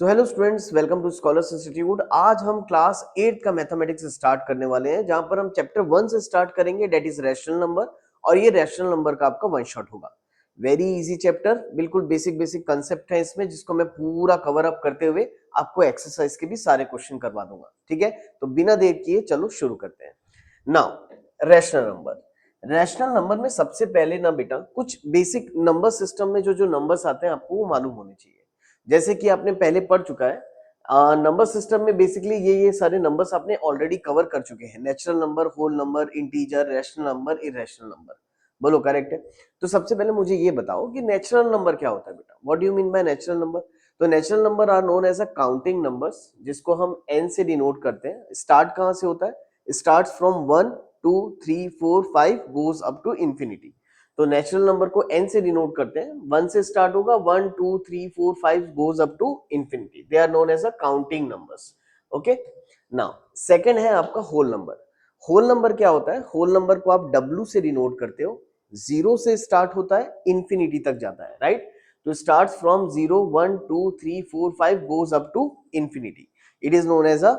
So hello students, welcome to scholars institute. आज हम class 8 का मैथमेटिक्स स्टार्ट करने वाले हैं, जहां पर हम चैप्टर 1 से स्टार्ट करेंगे, डेट इज रैशनल नंबर। और ये रैशनल नंबर का आपका वन शॉट होगा। वेरी इजी चैप्टर, बिल्कुल बेसिक बेसिक कंसेप्ट है इसमें, जिसको मैं पूरा कवर अप करते हुए आपको एक्सरसाइज के भी सारे क्वेश्चन करवा दूंगा। ठीक है, तो बिना देर किए चलो शुरू करते हैं। Now rational number. Rational number में सबसे पहले ना बेटा, कुछ बेसिक नंबर सिस्टम में जो जो नंबर्स आते हैं आपको वो मालूम होने चाहिए। जैसे कि आपने पहले पढ़ चुका है, नंबर सिस्टम में बेसिकली ये सारे नंबर्स आपने ऑलरेडी कवर कर चुके हैं। Natural number, whole number, integer, rational number, irrational number. बोलो करेक्ट है। तो सबसे पहले मुझे ये बताओ कि नेचुरल नंबर क्या होता है बेटा। What do you mean by natural number? तो natural number are known as a counting numbers, जिसको हम एन से डिनोट करते हैं। स्टार्ट कहां से होता है? Start from 1 2 3 4 5 goes up to infinity. तो नेचुरल नंबर को n से डिनोट करते हैं। 1 से स्टार्ट होगा, 1 2 3 4 5 goes up to infinity. They are known as a counting numbers. Okay, now second है आपका होल नंबर। होल नंबर क्या होता है? होल नंबर को आप w से डिनोट करते हो। 0 से स्टार्ट होता है, इंफिनिटी तक जाता है, राइट? तो start from 0 1 2 3 4 5 goes up to infinity. It is known as a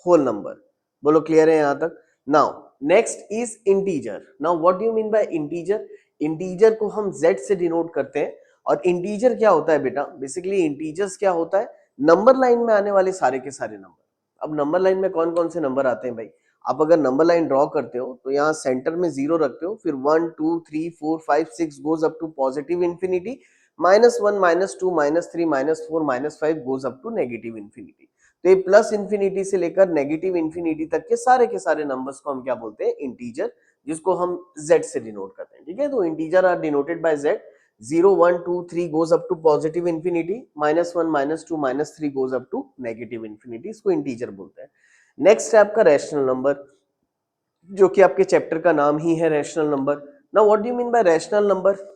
whole number. बोलो क्लियर है यहां तक? Now next is integer. Now what do you mean by integer? Integer को हम z से डिनोट करते हैं। और इंटीजर क्या होता है बेटा? बेसिकली इंटीजर्स क्या होता है? नंबर लाइन में आने वाले सारे के सारे नंबर। अब नंबर लाइन में कौन कौन से नंबर आते हैं भाई? आप अगर नंबर लाइन ड्रॉ करते हो तो यहाँ सेंटर में 0 रखते हो, फिर 1 2 3 4 5 6 goes up to positive infinity, -1 -2 -3 -4 -5 goes up to negative infinity. तो ये प्लस इंफिनिटी से लेकर नेगेटिव इंफिनिटी तक के सारे नंबर्स को हम क्या बोलते हैं? इंटीजर, जिसको हम z से डिनोट करते हैं। ठीक है, तो integer are denoted by z। 0 1 2 3 goes up to positive infinity, -1 -2 -3 goes up to negative infinity. इसको इंटीजर बोलते हैं। नेक्स्ट है आपका रैशनल नंबर, जो कि आपके चैप्टर का नाम ही है rational number. Now what do you mean by rational number?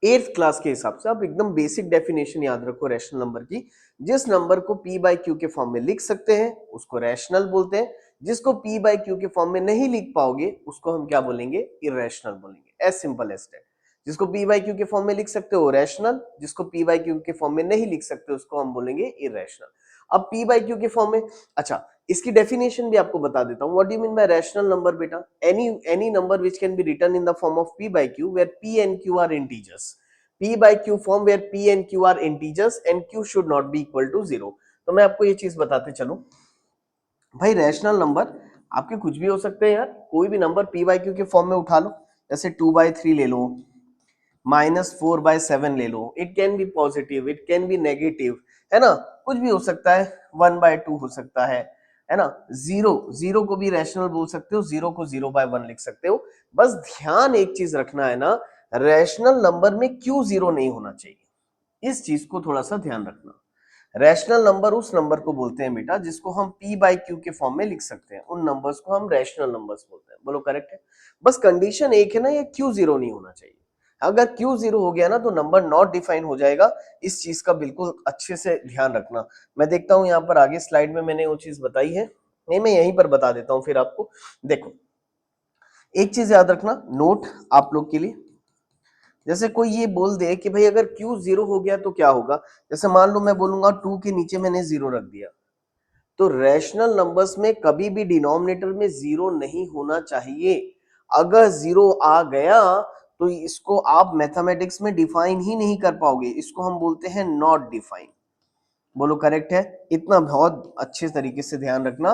8th class के हिसाब से आप एकदम बेसिक डेफिनेशन याद रखो रैशनल नंबर की। जिस नंबर को p बाई क्यू के फॉर्म में लिख सकते हैं उसको रैशनल बोलते हैं। जिसको p बाई क्यू के फॉर्म में नहीं लिख पाओगे उसको हम क्या बोलेंगे? इरेशनल बोलेंगे। As simple as that. जिसको p बाई क्यू के फॉर्म में लिख सकते हो रैशनल, जिसको p बाई क्यू के फॉर्म में नहीं लिख सकते उसको हम बोलेंगे इरेशनल। अब p बाई क्यू के फॉर्म में, अच्छा इसकी डेफिनेशन भी आपको बता देता हूं। What do you mean by rational number बेटा? Any number which can be written in the form of p by Q where p and q are integers. p by q form where p and q are integers and q should not be equal to 0। तो मैं आपको ये चीज बताते चलूं भाई, rational number आपके कुछ भी हो सकते हैं यार। कोई भी नंबर p by q के फॉर्म में उठा लो। जैसे 2/3 ले लो, -4/7 ले लो। It can be positive, it can be negative, है ना? कुछ भी हो सकता है। 1/2 हो सकता है ना? जीरो जीरो को भी रैशनल बोल सकते हो, जीरो को 0/1 लिख सकते हो। बस ध्यान एक चीज रखना है ना, रैशनल नंबर में क्यों जीरो नहीं होना चाहिए, इस चीज को थोड़ा सा ध्यान रखना। रैशनल नंबर उस नंबर को बोलते हैं बेटा जिसको हम p बाई क्यू के फॉर्म में लिख सकते हैं। उन नंबर्स को हम रैशनल नंबर्स बोलते हैं। बोलो करेक्ट है। बस कंडीशन एक है ना, ये क्यू जीरो नहीं होना चाहिए। अगर क्यू जीरो हो गया ना तो नंबर नॉट डिफाइन हो जाएगा। इस चीज का बिल्कुल अच्छे से ध्यान रखना। मैं देखता हूं यहाँ पर आगे स्लाइड में मैंने वो चीज बताई है, नहीं मैं यहीं पर बता देता हूं फिर आपको। देखो एक चीज याद रखना, नोट आप लोग के लिए। जैसे कोई ये बोल दे कि भाई अगर Q जीरो हो गया तो क्या होगा, जैसे मान लो मैं बोलूंगा 2 के नीचे मैंने जीरो रख दिया, तो रैशनल नंबर्स में कभी भी डिनोमिनेटर में जीरो नहीं होना चाहिए। अगर जीरो आ गया तो इसको आप मैथमेटिक्स में डिफाइन ही नहीं कर पाओगे। इसको हम बोलते हैं नॉट डिफाइन। बोलो करेक्ट है। इतना बहुत अच्छे तरीके से ध्यान रखना।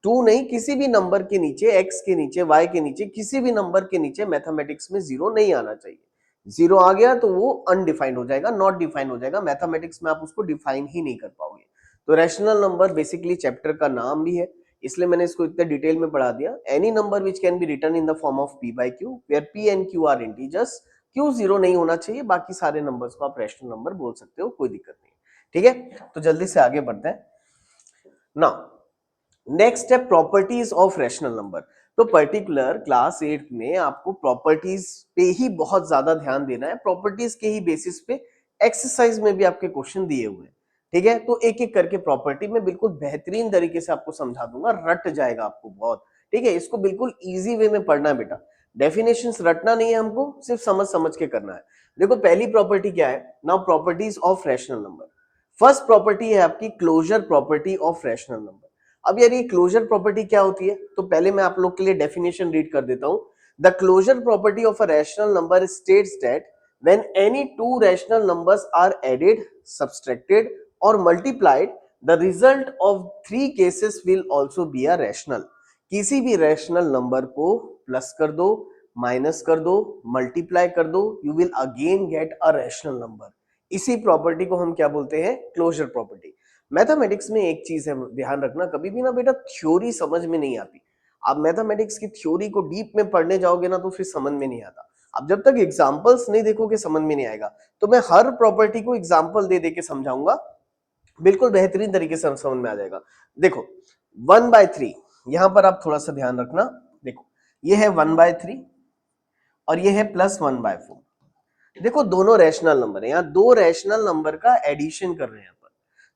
टू नहीं, किसी भी नंबर के नीचे, एक्स के नीचे, वाई के नीचे, किसी भी नंबर के नीचे मैथमेटिक्स में जीरो नहीं आना चाहिए। जीरो आ गया तो वो अनडिफाइंड हो जाएगा, नॉट डिफाइंड हो जाएगा। मैथमेटिक्स में आप उसको डिफाइन ही नहीं कर पाओगे। तो रैशनल नंबर बेसिकली चैप्टर का नाम भी है, इसलिए मैंने इसको इतने डिटेल में पढ़ा दिया। Any number which can be written in the form of p by Q where p and q are integers. Q zero नहीं होना चाहिए, बाकी सारे नंबर्स को आप रैशनल नंबर बोल सकते हो, कोई दिक्कत नहीं। ठीक है, तो जल्दी से आगे बढ़ते हैं। नाउ नेक्स्ट है प्रॉपर्टीज ऑफ रैशनल नंबर। तो पर्टिकुलर क्लास 8 में आपको प्रॉपर्टीज पे ही बहुत ज्यादा ध्यान देना है। प्रॉपर्टीज के ही बेसिस पे एक्सरसाइज में भी आपके क्वेश्चन दिए हुए हैं। ठीक है, तो एक एक करके प्रॉपर्टी में बिल्कुल बेहतरीन तरीके से आपको समझा दूंगा, रट जाएगा आपको बहुत। ठीक है, इसको बिल्कुल इजी वे में पढ़ना है बेटा। डेफिनेशंस रटना नहीं है हमको, सिर्फ समझ समझ के करना है। देखो पहली प्रॉपर्टी क्या है? Now properties of rational number. First property है आपकी closure property of rational number. अब यार ये क्लोजर प्रॉपर्टी क्या होती है, तो पहले मैं आप लोग के लिए डेफिनेशन रीड कर देता हूं। The closure property of a rational number states that when any two rational numbers are added, subtracted or multiplied, the result of three cases will also be a rational. किसी भी rational number को plus कर दो, minus कर दो, multiply कर दो, you will again get a rational number. इसी प्रॉपर्टी को हम क्या बोलते हैं, क्लोजर प्रॉपर्टी। मैथमेटिक्स में एक चीज है, ध्यान रखना, कभी भी ना बेटा थ्योरी समझ में नहीं आती। आप मैथमेटिक्स की थ्योरी को डीप में पढ़ने जाओगे ना तो फिर समझ में नहीं आता। आप जब तक एग्जांपल्स नहीं देखोगे समझ में नहीं आएगा। तो मैं हर प्रॉपर्टी को एग्जांपल दे दे के समझाऊंगा, बिल्कुल बेहतरीन तरीके से समझ में आ जाएगा। देखो 1/3, यहां पर आप थोड़ा सा ध्यान रखना। देखो ये है 1/3 और ये है +1/4। देखो दोनों रैशनल नंबर है, यहाँ दो रैशनल नंबर का एडिशन कर रहे हैं अपन।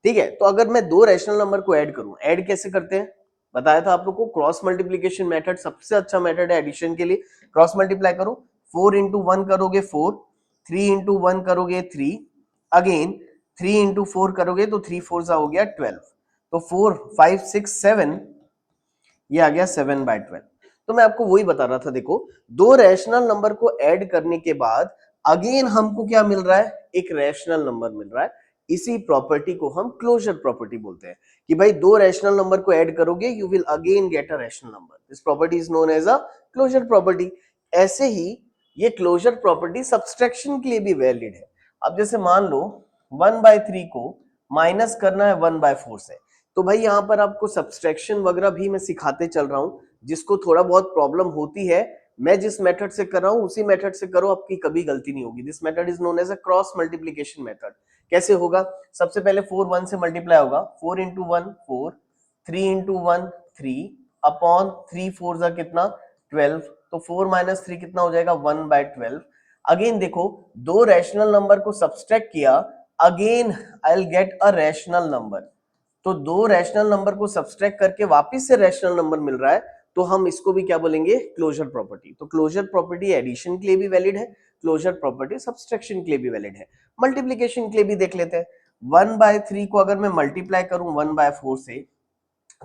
ठीक है, तो अगर मैं दो रैशनल नंबर को ऐड करूं, ऐड कैसे करते हैं बताया था आप लोग को, क्रॉस मल्टीप्लीकेशन मेथड सबसे अच्छा मेथड है एडिशन के लिए। क्रॉस मल्टीप्लाई करो, 4 इंटू 1 करोगे 4, 3 इंटू 1 करोगे 3, अगेन 3 इंटू 4 करोगे तो 3 4 जा हो गया 12, तो 4 5 6 7, ये आ गया 7/12। तो मैं आपको वही बता रहा था, देखो दो रैशनल नंबर को ऐड करने के बाद अगेन हमको क्या मिल रहा है, एक रैशनल नंबर मिल रहा है। इसी प्रॉपर्टी को हम क्लोजर प्रॉपर्टी बोलते हैं कि भाई दो रैशनल नंबर को ऐड करोगे you will again get a rational number. This property is known as a closure property. ऐसे ही ये क्लोजर प्रॉपर्टी सब्सट्रैक्शन के लिए भी वैलिड है। अब जैसे मान लो 1/3 को माइनस करना है 1/4 से, तो भाई यहां पर आपको सब्सट्रैक्शन वगैरह भी मैं सिखाते चल रहा हूं, जिसको थोड़ा बहुत प्रॉब्लम होती है, मैं जिस मेथड से कर रहा हूं उसी मेथड से करो, आपकी कभी गलती नहीं होगी। This method is known as a cross multiplication method. कैसे होगा, सबसे पहले 4 1 से मल्टीप्लाई होगा, 4 इंटू 1 4, 3 इंटू 1 3, अपॉन 3 4 जा कितना 12, तो 4 माइनस 3 कितना हो जाएगा 1/12। अगेन देखो दो रैशनल नंबर को सब्सट्रैक्ट किया, again I will get a rational number. तो दो रैशनल नंबर को सब्सट्रैक्ट करके वापस से रैशनल नंबर मिल रहा है, तो हम इसको भी क्या बोलेंगे, क्लोजर प्रॉपर्टी। तो क्लोजर प्रॉपर्टी एडिशन के लिए भी वैलिड है, क्लोजर प्रॉपर्टी सब्सट्रैक्शन के लिए भी वैलिड है। मल्टीप्लीकेशन के लिए भी देख लेते हैं। 1/3 को अगर मैं मल्टीप्लाई करूं 1/4 से,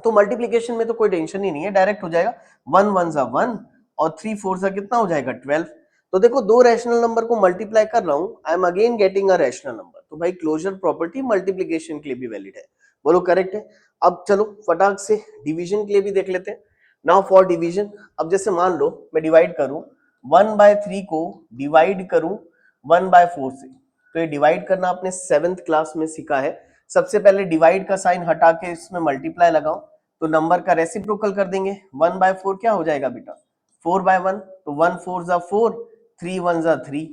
तो मल्टीप्लीकेशन में तो कोई टेंशन ही नहीं है, डायरेक्ट हो जाएगा। 1 1 जा 1 और 3 4 जा कितना हो जाएगा 12। तो देखो दो रैशनल नंबर को मल्टीप्लाई कर रहा हूं, I am again getting a rational number. तो भाई क्लोजर प्रॉपर्टी मल्टीप्लीकेशन के लिए भी वैलिड है। बोलो करेक्ट है। अब चलो फटाक से डिवीजन के लिए भी देख लेते हैं। नाउ फॉर डिवीजन, अब जैसे मान लो मैं डिवाइड करूं 1/3 को डिवाइड करूं 1/4 से, तो ये डिवाइड करना आपने 7th क्लास में सीखा है। सबसे पहले डिवाइड का साइन हटा के इसमें मल्टीप्लाई लगाओ, तो नंबर का रेसिप्रोकल कर देंगे। 1/4 क्या हो जाएगा बेटा 4/1, तो 1 4 जा 4, 3 1 जा 3,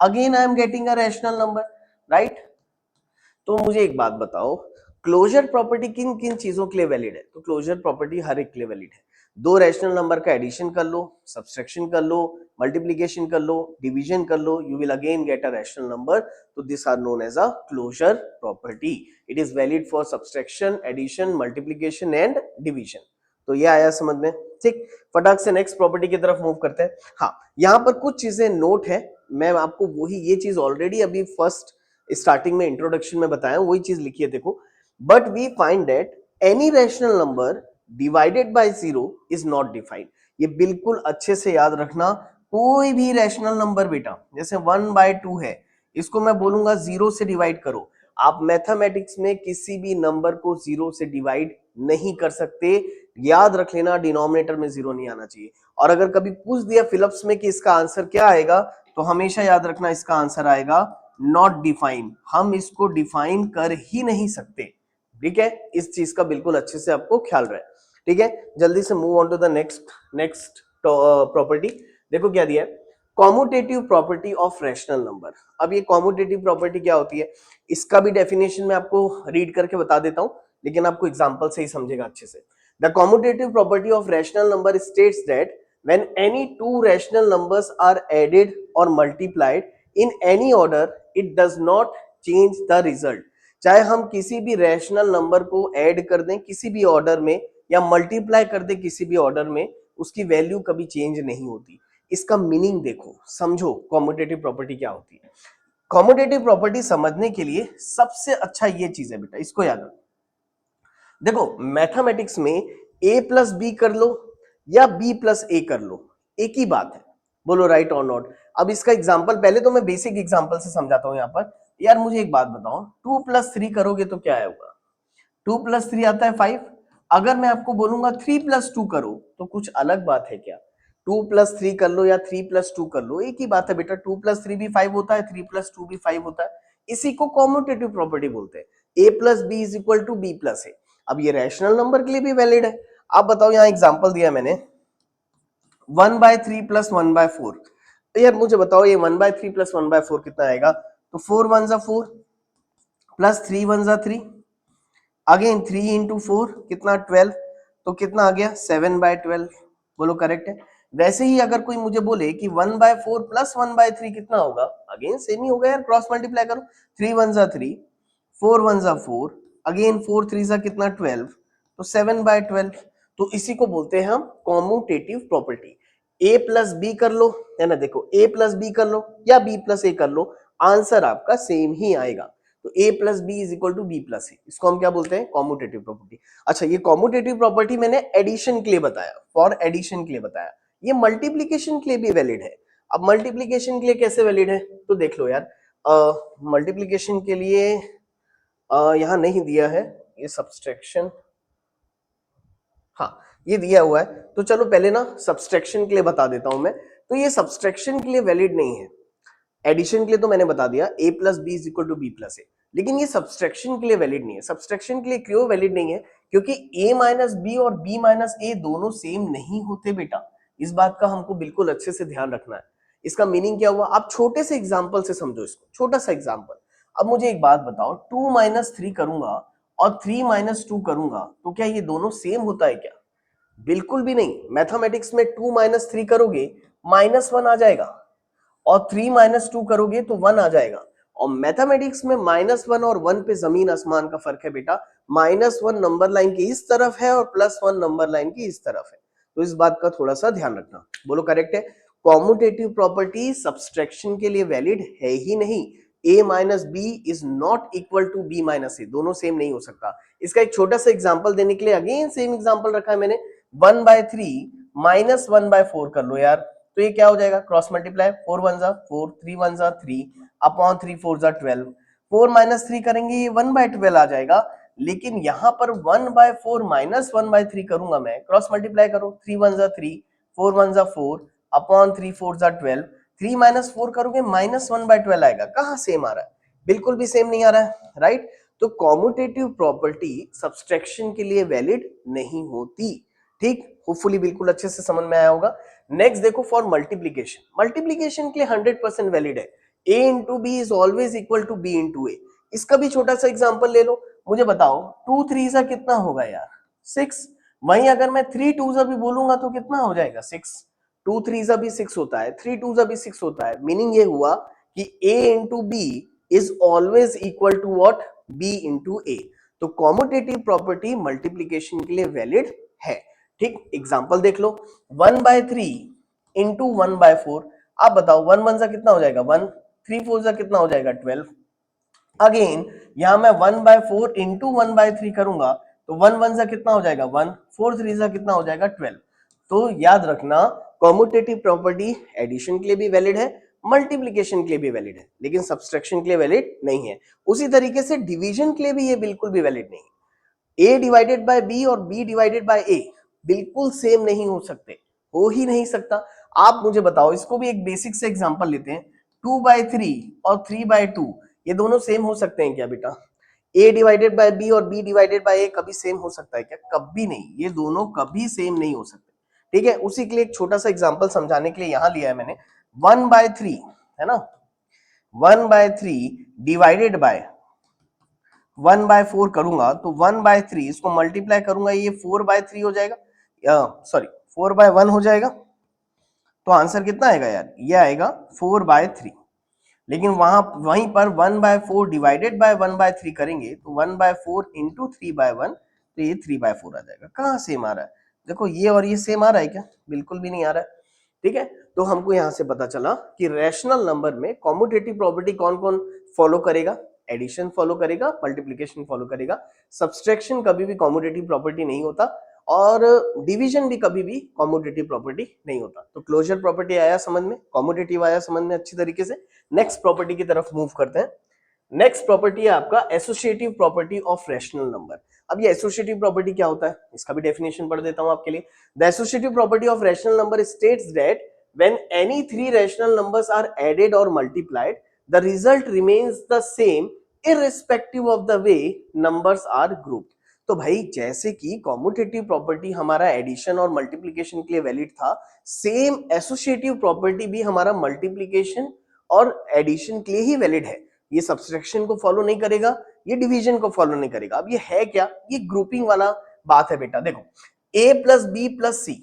again I am getting a rational number, right. तो मुझे एक बात बताओ, क्लोजर प्रॉपर्टी किन किन चीजों के लिए वैलिड है, तो क्लोजर प्रॉपर्टी हर एक के लिए वैलिड है। दो रैशनल नंबर का एडिशन कर लो, सब्सट्रैक्शन कर लो, मल्टीप्लीकेशन कर लो, डिवीजन कर लो, you will again get a rational number. तो this are known as a closure property. It is valid for subtraction, addition, multiplication and division. तो ये आया समझ में, ठीक। फटाक से नेक्स्ट प्रॉपर्टी की तरफ मूव करते हैं। हाँ, यहाँ पर कुछ चीजें नोट है, मैं आपको वही ये चीज ऑलरेडी अभी फर्स्ट स्टार्टिंग में इंट्रोडक्शन में बताया वही चीज लिखी है, देखो। But we find that any rational number divided by zero is not defined. ये बिल्कुल अच्छे से याद रखना, कोई भी रैशनल नंबर बेटा जैसे 1/2 है, इसको मैं बोलूंगा जीरो से डिवाइड करो। आप मैथमेटिक्स में किसी भी नंबर को जीरो से डिवाइड नहीं कर सकते, याद रख लेना, डिनोमिनेटर में जीरो नहीं आना चाहिए। और अगर कभी पूछ दिया फिलिप्स में कि इसका आंसर क्या आएगा, तो हमेशा याद रखना इसका आंसर आएगा नॉट डिफाइन। हम इसको डिफाइन कर ही नहीं सकते, ठीक है। इस चीज का बिल्कुल अच्छे से आपको ख्याल रहे, ठीक है। जल्दी से move on to the next property. देखो क्या दिया है, commutative property of rational number. अब ये कॉम्यूटेटिव प्रॉपर्टी क्या होती है, इसका भी डेफिनेशन मैं आपको रीड करके बता देता हूं, लेकिन आपको एग्जांपल से ही समझेगा अच्छे से। The commutative property of rational number states that when any two rational numbers are added or multiplied in any order it does not change the result। चाहे हम किसी भी रैशनल नंबर को ऐड कर दें किसी भी ऑर्डर में या मल्टीप्लाई कर दें किसी भी ऑर्डर में, उसकी वैल्यू कभी चेंज नहीं होती। इसका मीनिंग देखो, समझो कॉम्यूटेटिव प्रॉपर्टी क्या होती है। कॉम्यूटेटिव प्रॉपर्टी समझने के लिए सबसे अच्छा ये चीज है बेटा, इसको याद रखो। देखो मैथमेटिक्स में a प्लस बी कर लो या b प्लस ए कर लो, एक ही बात है। बोलो राइट और नॉट। अब इसका एग्जांपल पहले तो मैं बेसिक एग्जांपल से समझाता हूं यहाँ पर। यार मुझे एक बात बताओ, 2 प्लस 3 करोगे तो क्या होगा? 2 प्लस 3 आता है 5। अगर मैं आपको बोलूंगा 3 प्लस 2 करो तो कुछ अलग बात है क्या? 2 प्लस 3 कर लो या 3 प्लस 2 कर लो, एक ही बात है बेटा। 2 प्लस 3 भी 5 होता है, 3 प्लस 2 भी 5 होता है। इसी को कॉम्यूटेटिव प्रॉपर्टी बोलते हैं। a plus B is equal to B plus A. अब ये रैशनल नंबर के लिए भी वैलिड है। आप बताओ, यहाँ एग्जाम्पल दिया मैंने 1/3 प्लस 1/4। तो यार मुझे बताओ ये 1/3 प्लस 1/4 कितना आएगा? तो 4 1 जा 4 प्लस 3 1 जा 3, अगेन 3 इंटू 4 कितना 12, तो कितना आ गया 7/12। बोलो करेक्ट है। वैसे ही अगर कोई मुझे बोले कि 1/4 प्लस 1/3 कितना होगा, अगेन सेम ही होगा यार, क्रॉस मल्टीप्लाई करो। 3 1 जा 3, 4 1 जा 4, अगेन 4 3 जा कितना 12, तो 7/12। तो इसी को बोलते हैं हम commutative property. a plus b कर लो, है ना, देखो a प्लस बी कर लो या b प्लस ए कर लो, आंसर आपका सेम ही आएगा। तो a plus B is equal to B plus A, इसको हम क्या बोलते हैं? Commutative property. अच्छा, ये कॉम्यूटेटिव प्रॉपर्टी मैंने एडिशन के लिए बताया, फॉर एडिशन के लिए बताया। ये मल्टीप्लीकेशन के लिए भी वैलिड है। अब मल्टीप्लीकेशन के लिए कैसे वैलिड है तो देख लो यार। मल्टीप्लीकेशन के लिए यहाँ नहीं दिया है ये सब्सट्रैक्शन, हाँ ये दिया हुआ है। तो चलो पहले ना सब्सट्रैक्शन के लिए बता देता हूं मैं। तो ये सब्सट्रैक्शन के लिए वैलिड नहीं है। एडिशन के लिए तो मैंने बता दिया a plus B is equal to B plus A, लेकिन ये सब्सट्रैक्शन के लिए वैलिड नहीं है। सब्सट्रैक्शन के लिए क्यों वैलिड नहीं है? क्योंकि a माइनस बी और b माइनस ए दोनों सेम नहीं होते बेटा। इस बात का हमको बिल्कुल अच्छे से ध्यान रखना है। इसका मीनिंग क्या हुआ? आप छोटे से एग्जाम्पल से समझो इसको, छोटा सा एग्जाम्पल। अब मुझे एक बात बताओ, 2 माइनस 3 करूंगा और 3 माइनस 2 करूंगा, तो क्या ये दोनों सेम होता है क्या? बिल्कुल भी नहीं। मैथमेटिक्स में 2 माइनस 3 करोगे -1 आ जाएगा, और 3 माइनस 2 करोगे तो 1 आ जाएगा। और मैथमेटिक्स में -1 और 1 पे जमीन आसमान का फर्क है बेटा। -1 नंबर लाइन की इस तरफ है और +1 नंबर लाइन की इस तरफ है। तो इस बात का थोड़ा सा ध्यान रखना। बोलो करेक्ट है। कॉम्यूटेटिव प्रॉपर्टी सब्सट्रैक्शन के लिए वैलिड है ही नहीं। a minus B is not equal to b minus A, दोनों सेम नहीं हो सकता। इसका एक छोटा सा एग्जांपल देने के लिए अगेन सेम एग्जांपल रखा है मैंने। 1/3 माइनस 1/4 कर लो यार, तो ये क्या हो जाएगा? क्रॉस मल्टीप्लाई, 4 1 जा 4, 3 1 जा 3, अपॉन 3 4 जा 12। 4 माइनस 3 करेंगे ये 1/12 आ जाएगा। लेकिन यहां पर 1/4 माइनस 1/3 करूंगा मैं, क्रॉस मल्टीप्लाई करो, 3 1 जा 3, 4 1 जा 4, अपॉन 3 4 जा 12। 3 माइनस 4 करोगे -1/12 आएगा। कहां सेम आ रहा है? बिल्कुल भी सेम नहीं आ रहा है, राइट। तो कॉम्यूटेटिव प्रॉपर्टी सब्सट्रैक्शन के लिए वैलिड नहीं होती। ठीक, होपफुली बिल्कुल अच्छे से समझ में आया होगा। नेक्स्ट देखो, फॉर मल्टीप्लीकेशन। मल्टीप्लीकेशन के लिए 100% वैलिड है। a into B is always equal to b into A. इसका भी छोटा सा एग्जांपल ले लो। मुझे बताओ 2 3 सा कितना होगा यार? 6। वहीं अगर मैं 3 2 सा भी बोलूंगा तो कितना हो जाएगा? 6। 2 3 सा भी 6 होता है, 3 2 सा भी 6 होता है। मीनिंग ये हुआ कि a into B is always equal to what? b into A. तो कॉम्यूटेटिव प्रॉपर्टी मल्टीप्लीकेशन के लिए वैलिड है। ठीक, एग्जाम्पल देख लो। 1/3 इंटू 1/4। आप बताओ 1 1 सा कितना हो जाएगा? 1। 3 4 सा कितना हो जाएगा? 12। अगेन यहां मैं 1/4 इंटू 1/3 करूंगा तो 1 1 सा कितना हो जाएगा? 1। 4 3 सा कितना हो जाएगा? 12। तो याद रखना, कॉम्यूटेटिव प्रॉपर्टी एडिशन के लिए भी वैलिड है, मल्टीप्लीकेशन के लिए भी वैलिड है, लेकिन सब्सट्रैक्शन के लिए वैलिड नहीं है। उसी तरीके से डिवीजन के लिए भी ये बिल्कुल भी वैलिड नहीं है। a डिवाइडेड बाय b और b डिवाइडेड बाय a बिल्कुल सेम नहीं हो सकते, हो ही नहीं सकता। आप मुझे बताओ, इसको भी एक बेसिक से एग्जांपल लेते हैं। 2/3 और 3/2 ये दोनों सेम हो सकते हैं क्या बेटा? a डिवाइडेड बाय b और b डिवाइडेड बाय a कभी सेम हो सकता है क्या? कभी नहीं, ये दोनों कभी सेम नहीं हो सकते। ठीक है, उसी के लिए एक छोटा सा एग्जांपल समझाने के लिए यहां लिया है मैंने। 1/3 है ना, 1/3 डिवाइडेड बाय 1/4 करूंगा तो 1/3 इसको मल्टीप्लाई करूंगा, ये 4/3 हो जाएगा, सॉरी 4/1 हो जाएगा। तो आंसर कितना आएगा यार? ये आएगा 4/3। लेकिन वहीं पर 1/4 डिवाइडेड बाय 1/3 करेंगे तो 1/4 इंटू 3/1, तो ये 3/4 आ जाएगा। कहाँ सेम आ रहा है? देखो ये और ये सेम आ रहा है क्या? बिल्कुल भी नहीं आ रहा है। ठीक है, तो हमको यहां से पता चला कि रैशनल नंबर में कॉम्यूटेटिव प्रॉपर्टी कौन कौन फॉलो करेगा, एडिशन फॉलो करेगा, मल्टीप्लिकेशन फॉलो करेगा, सब्सट्रैक्शन कभी भी कॉम्यूटेटिव प्रॉपर्टी नहीं होता और डिवीजन भी कभी भी कॉम्यूटेटिव प्रॉपर्टी नहीं होता। तो क्लोजर प्रॉपर्टी आया समझ में, कॉम्यूटेटिव आया समझ में अच्छी तरीके से। नेक्स्ट प्रॉपर्टी की तरफ मूव करते हैं। नेक्स्ट प्रॉपर्टी है आपका associative property of rational number. अब ये एसोसिएटिव प्रॉपर्टी क्या होता है, इसका भी डेफिनेशन पढ़ देता हूं आपके लिए। The associative property of rational number states that when any three rational numbers are added or multiplied the result remains the same irrespective of the way numbers are grouped. तो भाई जैसे कि कॉम्यूटेटिव प्रॉपर्टी हमारा addition और multiplication के लिए valid था, same associative property भी हमारा मल्टीप्लिकेशन और एडिशन के लिए ही वैलिड है। ये सब्सट्रैक्शन को फॉलो नहीं करेगा, ये डिवीजन को फॉलो नहीं करेगा। अब ये है क्या, ये ग्रुपिंग वाला बात है बेटा। देखो a प्लस बी प्लस सी,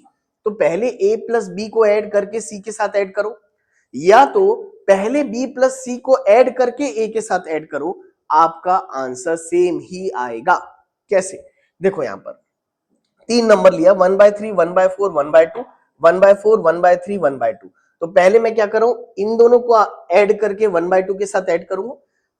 तो पहले a प्लस बी को ऐड करके c के साथ ऐड करो, या तो पहले b प्लस सी को ऐड करके a के साथ ऐड करो, आपका आंसर सेम ही आएगा। कैसे, देखो यहां पर 3 नंबर लिया, 1/3, 1/4, 1/2, 1/4, 1/3, 1/2। तो पहले मैं क्या कर रहा हूं, इन दोनों को ऐड करके 1/2 के साथ ऐड करूंगा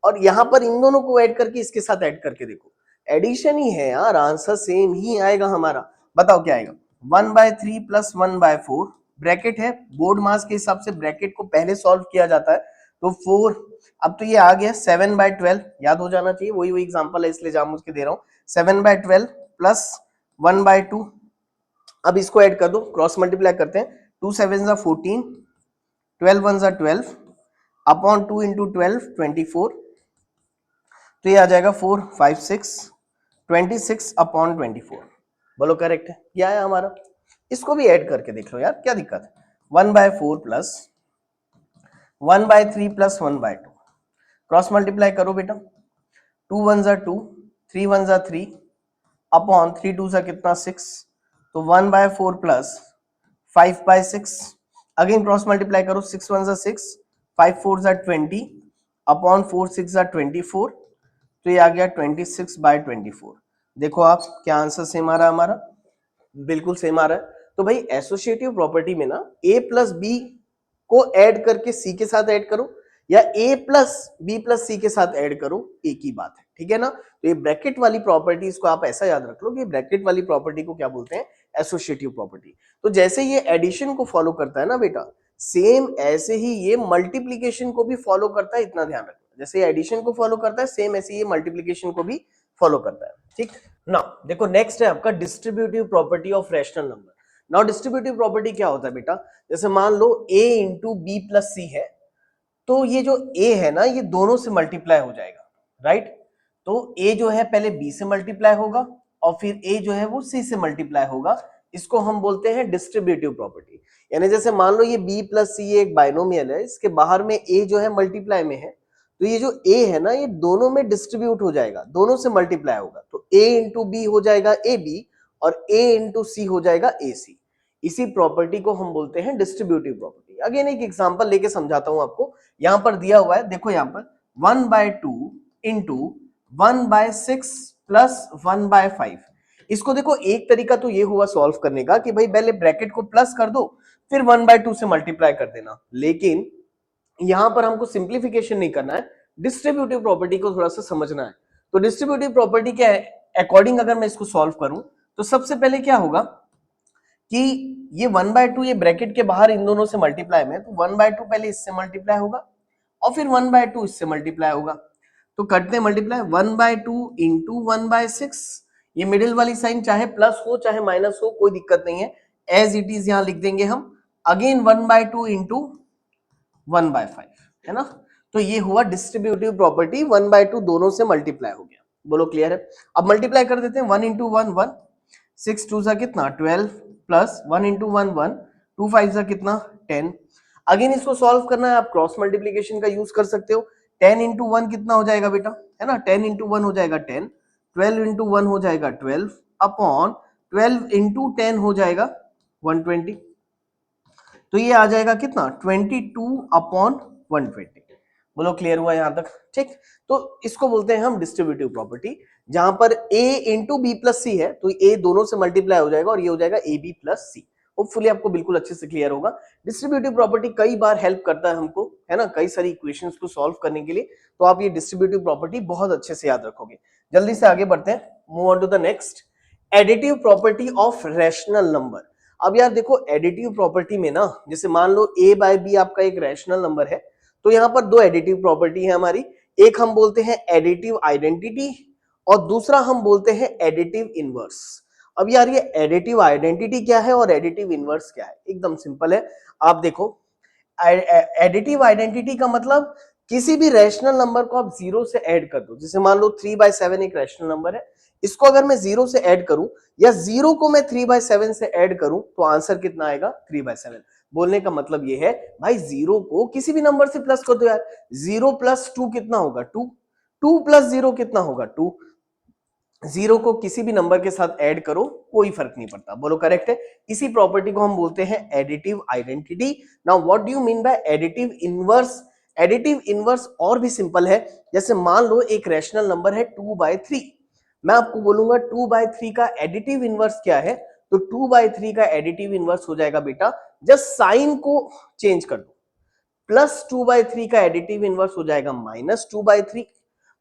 और यहां पर इन दोनों को ऐड करके इसके साथ ऐड करके देखो, एडिशन ही है यार, आंसर सेम ही आएगा हमारा। बताओ क्या आएगा, 1/3 प्लस 1/4, ब्रैकेट है, बोर्ड मास के हिसाब से ब्रैकेट को पहले सॉल्व किया जाता है, तो 4। अब तो ये आ गया 7/12, याद हो जाना चाहिए, वही वही एग्जांपल है इसलिए जान मुझ के दे रहा हूं। 7/12 प्लस 1/2, अब इसको ऐड कर दो, क्रॉस मल्टीप्लाई करते हैं, 2 7 जा 14, 12 1 जा 12 अपॉन 2 इंटू 12 24, तो ये आ जाएगा 4 5 6 26 अपॉन 24। बोलो करेक्ट है, क्या है हमारा। इसको भी ऐड करके देख लो यार, क्या दिक्कत है। 1/4 प्लस 1/3 प्लस 1/2, क्रॉस मल्टीप्लाई करो बेटा, 2 1 जा 2, 3 1 जा 3 अपॉन 3 2 जा कितना 6, तो 1/4 प्लस 5/6, अगेन क्रॉस मल्टीप्लाई करो, 6 1 जा 6, 5 4 जा 20 अपॉन 4 6 जा 24, तो ये आ गया 26/24। देखो आप क्या आंसर सेम आ रहा है हमारा, बिल्कुल सेम आ रहा है। तो भाई एसोसिएटिव प्रॉपर्टी में ना a प्लस बी को ऐड करके c के साथ ऐड करो या a प्लस बी प्लस सी के साथ ऐड करो, एक ही बात है, ठीक है ना। तो ये ब्रैकेट वाली प्रॉपर्टी, इसको आप ऐसा याद रख लो कि ब्रैकेट वाली प्रॉपर्टी को क्या बोलते हैं, एसोसिएटिव प्रॉपर्टी। तो जैसे ये एडिशन को फॉलो करता है ना बेटा, सेम ऐसे ही ये मल्टीप्लीकेशन को भी फॉलो करता है, इतना ध्यान रखना। जैसे एडिशन को फॉलो करता है, सेम ऐसे ये मल्टीप्लीकेशन को भी फॉलो करता है, ठीक। नाउ देखो नेक्स्ट है आपका distributive property of rational number. Now distributive property क्या होता है बेटा, जैसे मान लो a इंटू बी प्लस सी है, तो ये जो a है ना, ये दोनों से मल्टीप्लाई हो जाएगा, राइट। तो a जो है पहले b से मल्टीप्लाई होगा और फिर a जो है वो c से मल्टीप्लाई होगा, इसको हम बोलते हैं डिस्ट्रीब्यूटिव प्रॉपर्टी। यानी जैसे मान लो ये b प्लस सी एक बाइनोमियल है, इसके बाहर में a जो है मल्टीप्लाई में है, तो ये जो a है ना, ये दोनों में डिस्ट्रीब्यूट हो जाएगा, दोनों से मल्टीप्लाई होगा, तो a इंटू बी हो जाएगा ab और a इंटू सी हो जाएगा ac। इसी प्रॉपर्टी को हम बोलते हैं डिस्ट्रीब्यूटिव प्रॉपर्टी। अगेन एक एग्जांपल लेके समझाता हूं आपको, यहां पर दिया हुआ है, देखो यहां पर 1/2 इंटू 1/6 प्लस 1/5। इसको देखो, एक तरीका तो ये हुआ सॉल्व करने का कि भाई पहले ब्रैकेट को प्लस कर दो फिर 1/2 से मल्टीप्लाई कर देना, लेकिन यहां पर हमको सिंप्लीफिकेशन नहीं करना है, डिस्ट्रीब्यूटिव प्रॉपर्टी को थोड़ा सा समझना है। तो डिस्ट्रीब्यूटिव प्रॉपर्टी क्या है, अकॉर्डिंग अगर मैं इसको सॉल्व करूं तो सबसे पहले क्या होगा कि ये 1/2 ये ब्रैकेट के बाहर इन दोनों से मल्टीप्लाई में, तो 1/2 पहले इससे मल्टीप्लाई होगा और फिर 1/2 इससे मल्टीप्लाई होगा, तो करते हैं मल्टीप्लाई, 1/2 इंटू 1/6, ये मिडिल वाली साइन चाहे प्लस हो चाहे माइनस हो कोई दिक्कत नहीं है, एज इट इज यहां लिख देंगे हम। अगेन 1/2 इंटू 1/5, है ना। तो ये हुआ डिस्ट्रीब्यूटिव प्रॉपर्टी, 1/2 दोनों से मल्टीप्लाई हो गया। बोलो क्लियर है। अब मल्टीप्लाई कर देते हैं, 1 इंटू 1 1, 6 2 सा कितना 12 प्लस 1 इंटू 1 1, 2 5 सा कितना 10। अगेन इसको सॉल्व करना है, आप क्रॉस मल्टीप्लीकेशन का यूज कर सकते हो। 10 इंटू 1 कितना हो जाएगा बेटा, है ना, 10 इंटू 1 हो जाएगा 10, 12 इंटू 1 हो जाएगा 12 अपॉन 12 इंटू 10 हो जाएगा 120, तो ये आ जाएगा कितना 22 अपॉन 120। बोलो क्लियर हुआ यहां तक, ठीक। तो इसको बोलते हैं हम डिस्ट्रीब्यूटिव प्रॉपर्टी, जहां पर a इंटू बी प्लस सी है, तो a दोनों से मल्टीप्लाई हो जाएगा और ये हो जाएगा ab प्लस सी। होपफुली आपको बिल्कुल अच्छे से क्लियर होगा। डिस्ट्रीब्यूटिव प्रॉपर्टी कई बार हेल्प करता है हमको, है ना, कई सारी इक्वेशंस को सॉल्व करने के लिए, तो आप ये डिस्ट्रीब्यूटिव प्रॉपर्टी बहुत अच्छे से याद रखोगे। जल्दी से आगे बढ़ते हैं, move on to the next, additive property of rational number. अब यार देखो एडिटिव प्रॉपर्टी में ना, जैसे मान लो a बाय बी आपका एक रैशनल नंबर है, तो यहाँ पर दो एडिटिव प्रॉपर्टी है हमारी, एक हम बोलते हैं एडिटिव आइडेंटिटी और दूसरा हम बोलते हैं एडिटिव इनवर्स। अब यार ये एडिटिव आइडेंटिटी क्या है और एडिटिव इनवर्स क्या है, एकदम सिंपल है। आप देखो एडिटिव आइडेंटिटी का मतलब किसी भी रैशनल नंबर को आप जीरो से ऐड कर दो, जैसे मान लो 3/7 एक रैशनल नंबर है, इसको अगर मैं जीरो से ऐड करूं या जीरो को मैं 3/7 से ऐड करूं तो आंसर कितना आएगा 3/7। बोलने का मतलब ये है भाई जीरो को किसी भी नंबर से प्लस कर दो यार, 0 + 2 कितना होगा 2, 2 + 0 कितना होगा 2, जीरो को किसी भी नंबर के साथ ऐड करो कोई फर्क नहीं पड़ता, बोलो करेक्ट है। इसी प्रॉपर्टी को हम बोलते हैं additive identity. Now what do you mean bye additive inverse? Additive inverse और भी सिंपल है, जैसे मान लो एक रैशनल नंबर है 2/3, मैं आपको बोलूंगा 2/3 का एडिटिव इनवर्स क्या है, तो 2/3 का एडिटिव इनवर्स हो जाएगा बेटा, जस्ट साइन को चेंज कर दो, +2/3 का एडिटिव इनवर्स हो जाएगा -2/3,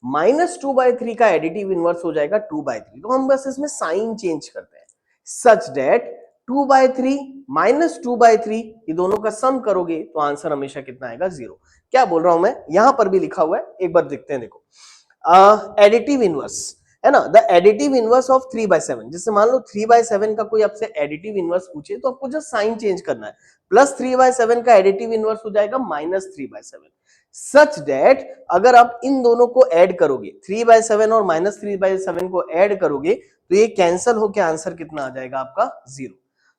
-2/3 का एडिटिव इनवर्स हो जाएगा 2/3। तो हम बस इसमें साइन चेंज करते हैं, सच दैट 2/3 -2/3 ये दोनों का सम करोगे तो आंसर हमेशा कितना आएगा 0। क्या बोल रहा हूं मैं, यहां पर भी लिखा हुआ है, एक बार देखते हैं। देखो एडिटिव इनवर्स है ना, द एडिटिव इनवर्स ऑफ 3/7, जैसे मान लो 3/7 का कोई आपसे एडिटिव इनवर्स पूछे तो आपको जस्ट साइन चेंज करना है, +3/7 का एडिटिव इनवर्स हो जाएगा -3/7, सच दैट अगर आप इन दोनों को ऐड करोगे 3/7 और -3/7 को ऐड करोगे तो ये कैंसिल होकर आंसर कितना आ जाएगा आपका 0।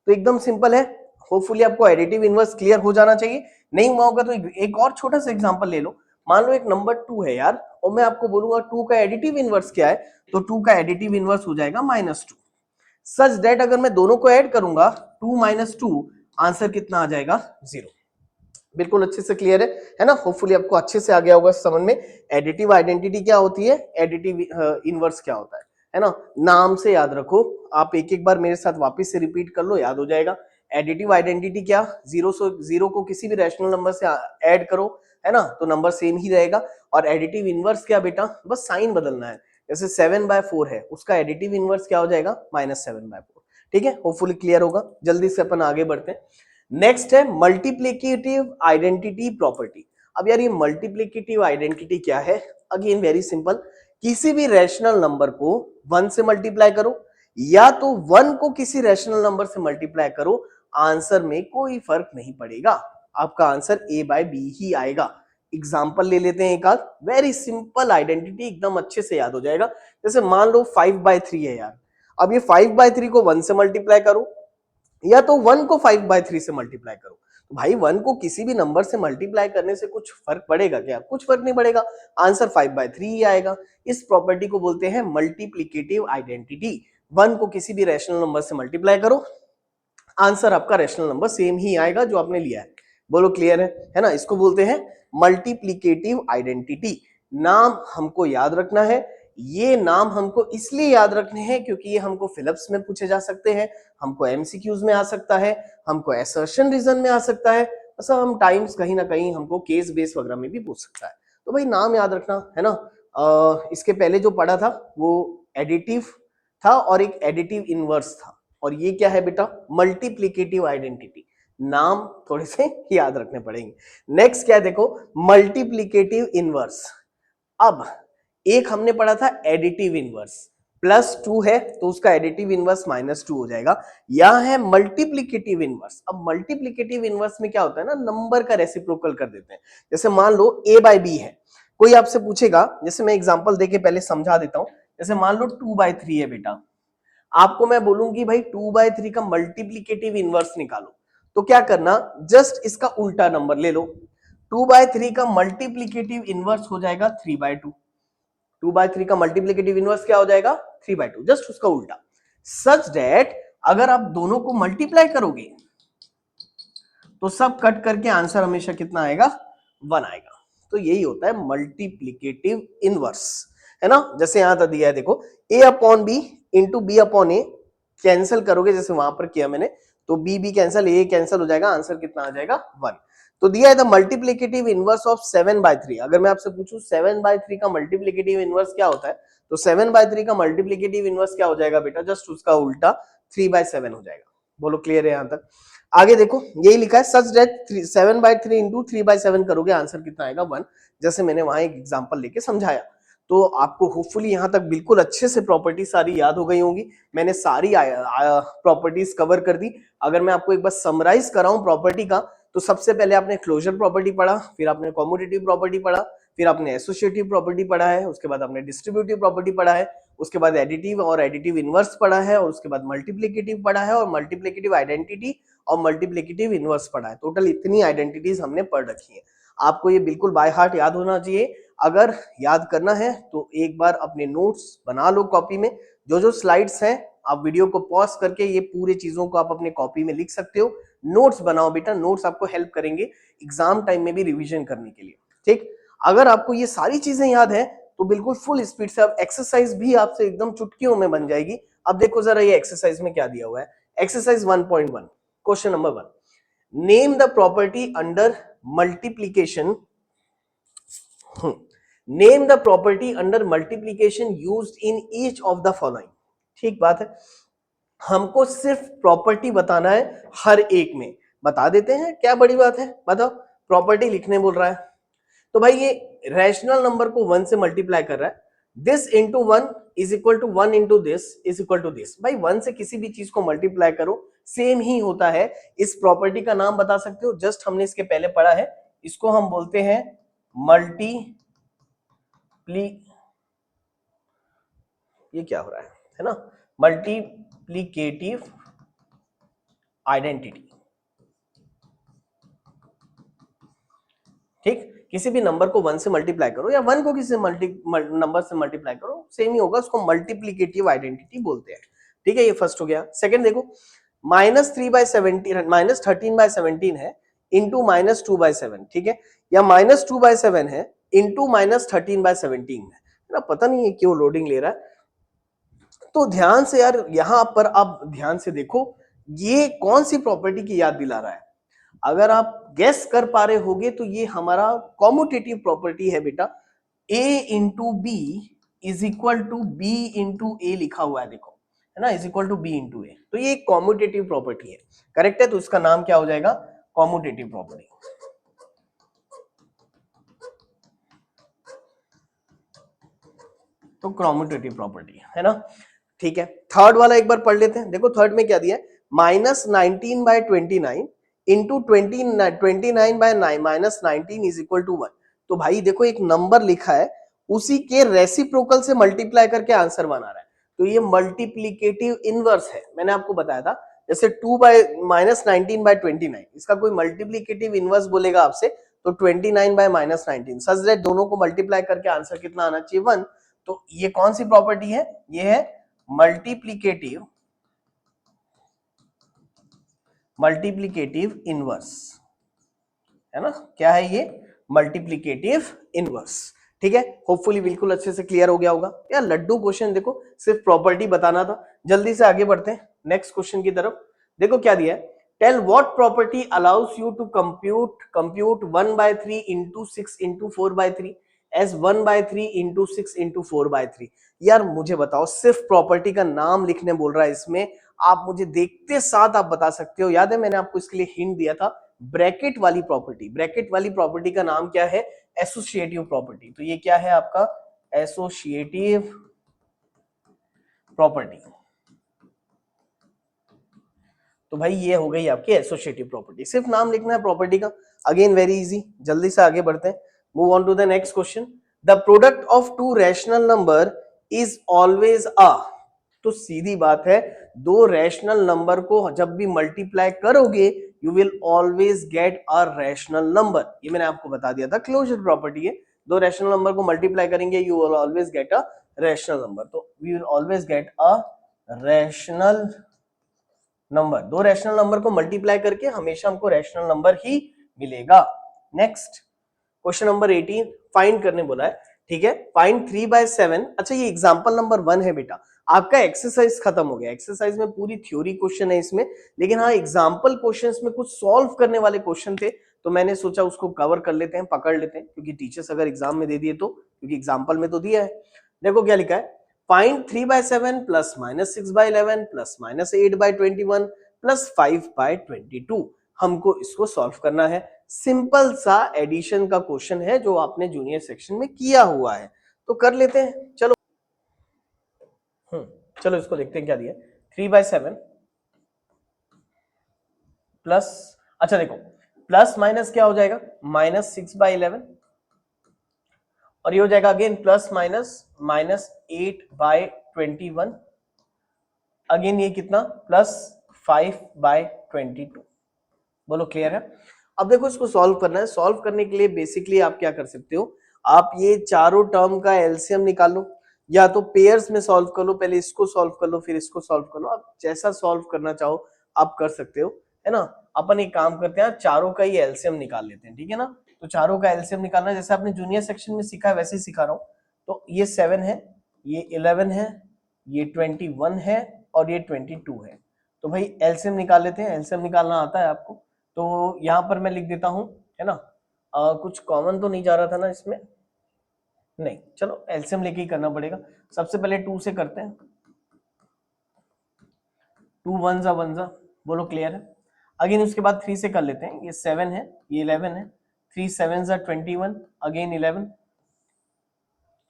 तो एकदम सिंपल है, होपफुली आपको एडिटिव इनवर्स क्लियर हो जाना चाहिए। नहीं हुआ होगा तो एक और छोटा सा एग्जांपल ले लो, मान लो एक नंबर 2 है यार और मैं आपको बोलूंगा 2 का एडिटिव इनवर्स क्या है, तो 2 का एडिटिव इनवर्स हो जाएगा -2, सच दैट अगर मैं दोनों को ऐड करूंगा 2 - 2 आंसर कितना आ जाएगा 0। बिल्कुल अच्छे से क्लियर है ना, होपफुली आपको अच्छे से आ गया होगा समझ में एडिटिव आइडेंटिटी क्या होती है, एडिटिव इनवर्स क्या होता है ना, नाम से याद रखो, आप एक एक बार मेरे साथ वापस से रिपीट कर लो, याद हो जाएगा। एडिटिव आइडेंटिटी क्या, जीरो को किसी भी रैशनल नंबर से ऐड करो, है ना, तो नंबर सेम ही रहेगा। और एडिटिव इनवर्स क्या बेटा, बस साइन बदलना है, जैसे 7/4 है उसका एडिटिव इनवर्स क्या हो जाएगा -7/4। ठीक है, होपफुली क्लियर होगा। जल्दी से अपन आगे बढ़ते हैं, नेक्स्ट है मल्टीप्लिकेटिव आइडेंटिटी प्रॉपर्टी। अब यार ये मल्टीप्लिकेटिव आइडेंटिटी क्या है, अगेन वेरी सिंपल, किसी भी रैशनल नंबर को 1 से मल्टीप्लाई करो या तो 1 को किसी रैशनल नंबर से मल्टीप्लाई करो, आंसर में कोई फर्क नहीं पड़ेगा, आपका आंसर a/b ही आएगा। एग्जांपल ले लेते हैं एक आध, वेरी सिंपल आइडेंटिटी, एकदम अच्छे से याद हो जाएगा। जैसे मान लो 5/3 है यार, अब ये 5/3 को 1 से मल्टीप्लाई करो या तो 1 को 5/3 से मल्टीप्लाई करो, तो भाई 1 को किसी भी नंबर से मल्टीप्लाई करने से कुछ फर्क पड़ेगा क्या, कुछ फर्क नहीं पड़ेगा, आंसर 5/3 ही आएगा। इस प्रॉपर्टी को बोलते हैं मल्टीप्लिकेटिव आइडेंटिटी। 1 को किसी भी रैशनल नंबर से मल्टीप्लाई करो, आंसर आपका रैशनल नंबर सेम ही आएगा जो आपने लिया है, बोलो क्लियर है ना, इसको बोलते हैं मल्टीप्लिकेटिव आइडेंटिटी। नाम हमको याद रखना है, ये नाम हमको इसलिए याद रखने हैं क्योंकि ये हमको फिलिप्स में पूछे जा सकते हैं, हमको एमसीक्यूज में आ सकता है, हमको असर्शन रीजन में आ सकता है, सम टाइम्स कहीं ना कहीं हमको केस बेस वगैरह में भी पूछ सकता है। तो भाई नाम याद रखना है ना। इसके पहले जो पढ़ा था वो एडिटिव था और एक एडिटिव इनवर्स था, और ये क्या है बेटा, मल्टीप्लिकेटिव आइडेंटिटी। नाम थोड़े से याद रखने पड़ेंगे। नेक्स्ट क्या है देखो, मल्टीप्लिकेटिव इनवर्स। अब एक हमने पढ़ा था एडिटिव इनवर्स, +2 है तो उसका एडिटिव इनवर्स -2 हो जाएगा। यह है मल्टीप्लिकेटिव इनवर्स। अब मल्टीप्लिकेटिव इनवर्स में क्या होता है ना, नंबर का रेसिप्रोकल कर देते हैं। जैसे मान लो a/b है, कोई आपसे पूछेगा, जैसे मैं एग्जांपल देके पहले समझा देता हूं, जैसे मान लो 2/3 है बेटा, आपको मैं बोलूंगी भाई 2/3 का मल्टीप्लिकेटिव इनवर्स निकालो, तो क्या करना, जस्ट इसका उल्टा नंबर ले लो, 2/3 का मल्टीप्लिकेटिव इनवर्स हो जाएगा 3/2। 2/3 का मल्टीप्लिकेटिव इनवर्स क्या हो जाएगा 3/2, जस्ट उसका उल्टा, सच दैट अगर आप दोनों को मल्टीप्लाई करोगे तो सब कट करके आंसर हमेशा कितना आएगा 1 आएगा। तो यही होता है मल्टीप्लिकेटिव इनवर्स, है ना। जैसे यहां तक दिया है देखो, a/b इंटू b/a कैंसिल करोगे जैसे वहां पर किया मैंने, तो बी कैंसिल, ए कैंसिल हो जाएगा, आंसर कितना आ जाएगा 1। तो दिया है द मल्टीप्लिकेटिव इनवर्स ऑफ 7/3। अगर मैं आपसे पूछूं 7/3 का मल्टीप्लिकेटिव इनवर्स क्या होता है, तो 7/3 का मल्टीप्लिकेटिव इनवर्स क्या हो जाएगा बेटा, जस्ट उसका उल्टा 3/7 हो जाएगा। बोलो क्लियर है यहां तक? आगे देखो यही लिखा है, सच दैट 7/3 इंटू 3/7 करोगे आंसर कितना आएगा 1, जैसे मैंने वहां एक एग्जांपल लेके समझाया। तो आपको होपफुली यहां तक बिल्कुल अच्छे से प्रॉपर्टी सारी याद हो गई होंगी। मैंने सारी प्रॉपर्टीज कवर कर दी। अगर मैं आपको एक बार समराइज कराऊं प्रॉपर्टी का, तो सबसे पहले आपने क्लोजर प्रॉपर्टी पढ़ा, फिर आपने कॉम्यूटेटिव प्रॉपर्टी पढ़ा, फिर आपने एसोसिएटिव प्रॉपर्टी पढ़ा है, उसके बाद आपने डिस्ट्रीब्यूटिव प्रॉपर्टी पढ़ा है, उसके बाद एडिटिव और एडिटिव इनवर्स पढ़ा है, और उसके बाद मल्टीप्लिकेटिव पढ़ा है, और मल्टीप्लिकेटिव आइडेंटिटी और मल्टीप्लिकेटिव इनवर्स पढ़ा है। टोटल इतनी आइडेंटिटीज हमने पढ़ रखी है। आपको ये बिल्कुल बाय हार्ट याद होना चाहिए। अगर याद करना है तो एक बार अपने नोट्स बना लो कॉपी में, जो जो स्लाइड्स हैं आप वीडियो को पॉज करके ये पूरी चीजों को आप अपने कॉपी में लिख सकते हो। नोट्स बनाओ बेटा, नोट्स आपको हेल्प करेंगे एग्जाम टाइम में भी रिवीजन करने के लिए। ठीक, अगर आपको ये सारी चीजें याद है तो बिल्कुल फुल स्पीड से अब एक्सरसाइज भी आपसे एकदम चुटकियों में बन जाएगी। अब देखो जरा ये एक्सरसाइज में क्या दिया हुआ है। Exercise 1.1 question number 1, name the property under multiplication, name the property under multiplication used in each of the following. ठीक बात है, हमको सिर्फ प्रॉपर्टी बताना है, हर एक में बता देते हैं, क्या बड़ी बात है, बताओ। प्रॉपर्टी लिखने बोल रहा है, तो भाई ये रैशनल नंबर को 1 से मल्टीप्लाई कर रहा है। This into 1 is equal to 1 into this is equal to this. भाई 1 से किसी भी चीज को मल्टीप्लाई करो सेम ही होता है। इस प्रॉपर्टी का नाम बता सकते हो, जस्ट हमने इसके पहले पढ़ा है, इसको हम बोलते हैं ये क्या हो रहा है ना, मल्टीप्लीकेटिव आइडेंटिटी। ठीक, किसी भी नंबर को 1 से मल्टीप्लाई करो या 1 को किसी नंबर से मल्टीप्लाई करो सेम ही होगा, उसको मल्टीप्लीकेटिव आइडेंटिटी बोलते हैं। ठीक है, ये फर्स्ट हो गया। सेकंड देखो, -3/17 -13/17 है इंटू -2/7, ठीक है, या -2/7 है इंटू -13/17 है ना। पता नहीं है क्यों लोडिंग ले रहा है। तो ध्यान से यार यहां पर आप ध्यान से देखो, ये कौन सी प्रॉपर्टी की याद दिला रहा है। अगर आप गेस कर पा रहे होगे तो ये हमारा कॉम्यूटेटिव प्रॉपर्टी है बेटा। a into B is equal to B into A लिखा हुआ है, देखो है ना, is equal to B into A. तो ये कॉम्यूटेटिव प्रॉपर्टी है, करेक्ट है, तो इसका नाम क्या हो जाएगा, कॉम्यूटेटिव प्रॉपर्टी। तो कॉम्यूटेटिव प्रॉपर्टी है ना, ठीक है। थर्ड वाला एक बार पढ़ लेते हैं, देखो थर्ड में क्या दिया है, -19/29 इंटू 29/9 -19 इज इक्वल टू 1। तो भाई देखो एक नंबर लिखा है, उसी के रेसिप्रोकल से मल्टीप्लाई करके आंसर बना रहा है, तो ये मल्टीप्लीकेटिव इनवर्स है। मैंने आपको बताया था, जैसे -19/29, इसका कोई मल्टीप्लीकेटिव इनवर्स बोलेगा आपसे तो 29/-19, सच दैट दोनों को मल्टीप्लाई करके आंसर कितना आना चाहिए 1। तो ये कौन सी प्रॉपर्टी है, ये है मल्टीप्लीकेटिव इनवर्स, है ना, क्या है ये, मल्टीप्लीकेटिव इनवर्स। ठीक है, होपफुली बिल्कुल अच्छे से क्लियर हो गया होगा यार। लड्डू क्वेश्चन देखो, सिर्फ प्रॉपर्टी बताना था। जल्दी से आगे बढ़ते हैं नेक्स्ट क्वेश्चन की तरफ। देखो क्या दिया है, tell what property allows you to compute 1/3 into 6 into 4/3 as 1/3 into 6 into 4/3। यार मुझे बताओ, सिर्फ प्रॉपर्टी का नाम लिखने बोल रहा है इसमें, आप मुझे देखते साथ आप बता सकते हो। याद है मैंने आपको इसके लिए हिंट दिया था, ब्रैकेट वाली प्रॉपर्टी। ब्रैकेट वाली प्रॉपर्टी का नाम क्या है, एसोसिएटिव प्रॉपर्टी। तो ये क्या है आपका, एसोसिएटिव प्रॉपर्टी। तो भाई ये हो गई आपकी एसोसिएटिव प्रॉपर्टी, सिर्फ नाम लिखना है प्रॉपर्टी का। अगेन वेरी इजी, जल्दी से आगे बढ़ते हैं, move on to the next question. The product of two rational number is always a. तो सीधी बात है, दो रैशनल नंबर को जब भी मल्टीप्लाई करोगे you will always get a rational number. ये मैंने आपको बता दिया था, क्लोजर प्रॉपर्टी है। दो रैशनल नंबर को मल्टीप्लाई करेंगे you will always get a rational number. तो we will always get a rational number. दो रैशनल नंबर को मल्टीप्लाई करके हमेशा हमको रैशनल नंबर ही मिलेगा। नेक्स्ट क्वेश्चन नंबर 18 फाइंड करने बोला है, ठीक है। फाइंड 3/7। अच्छा ये एग्जांपल नंबर 1 है बेटा, आपका एक्सरसाइज खत्म हो गया। एक्सरसाइज में पूरी थ्योरी क्वेश्चन है इसमें, लेकिन हाँ एग्जाम्पल क्वेश्चंस में कुछ सॉल्व करने वाले क्वेश्चन थे, तो मैंने सोचा उसको कवर कर लेते हैं, पकड़ लेते हैं, क्योंकि टीचर्स अगर एग्जाम में दे दिए तो, क्योंकि एग्जाम्पल में तो दिया है। देखो क्या लिखा है, find 3/7 plus minus 6/11 plus minus 8/21 plus 5/22। हमको इसको सॉल्व करना है। सिंपल सा एडिशन का क्वेश्चन है जो आपने जूनियर सेक्शन में किया हुआ है, तो कर लेते हैं। चलो चलो इसको देखते हैं क्या दिया। 3/7 प्लस, अच्छा देखो प्लस माइनस क्या हो जाएगा, माइनस 6/11, और ये हो जाएगा again plus minus minus 8/21, again ये कितना प्लस 5/22। बोलो क्लियर है। अब देखो इसको सॉल्व करना है। सॉल्व करने के लिए बेसिकली आप क्या कर सकते हो, आप ये चारों टर्म का एलसीएम निकाल लो, या तो पेयर्स में सॉल्व कर लो, पहले इसको सॉल्व कर लो फिर इसको सॉल्व कर लो, आप जैसा सॉल्व करना चाहो आप कर सकते हो, है ना। अपन एक काम करते हैं, चारों का ही एलसीएम निकाल लेते हैं, ठीक है ना। तो चारों का एलसीएम निकालना जैसे आपने जूनियर सेक्शन में सीखा है वैसे ही सिखा रहा हूँ। तो ये 7 है, ये 11 है, ये 21 है, और ये 22 है। तो भाई एलसीएम निकाल लेते हैं। एलसीएम निकालना आता है आपको, तो यहां पर मैं लिख देता हूं, है ना। कुछ कॉमन तो नहीं जा रहा था ना इसमें, नहीं, चलो एलसीएम लेके ही करना पड़ेगा। सबसे पहले 2 से करते हैं, 2 1 जा 1 जा, बोलो क्लियर है। अगेन उसके बाद 3 से कर लेते हैं, ये 7 है, ये 11 है, 3 7 जा 21, अगेन 11,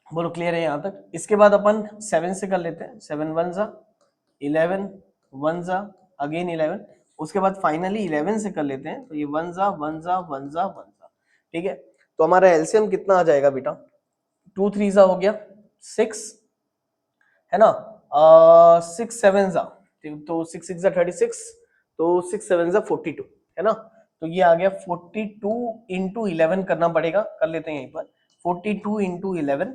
बोलो क्लियर है यहाँ तक। इसके बाद अपन 7 से कर लेते हैं, 7 1 जा 11, 1 जा अगेन 11, उसके बाद फाइनली 11 से कर लेते हैं, तो ये 1 जा 1 जा 1 जा 1 जा, ठीक है। तो हमारा एलसीएम कितना आ जाएगा बेटा, 2 3 जा हो गया 6, है ना, 6 7 जा, तो 6 6 जा 36, तो 6 7 जा 42, है ना। तो ये आ गया 42 इंटू 11 करना पड़ेगा, कर लेते हैं यहीं पर 42 इंटू 11,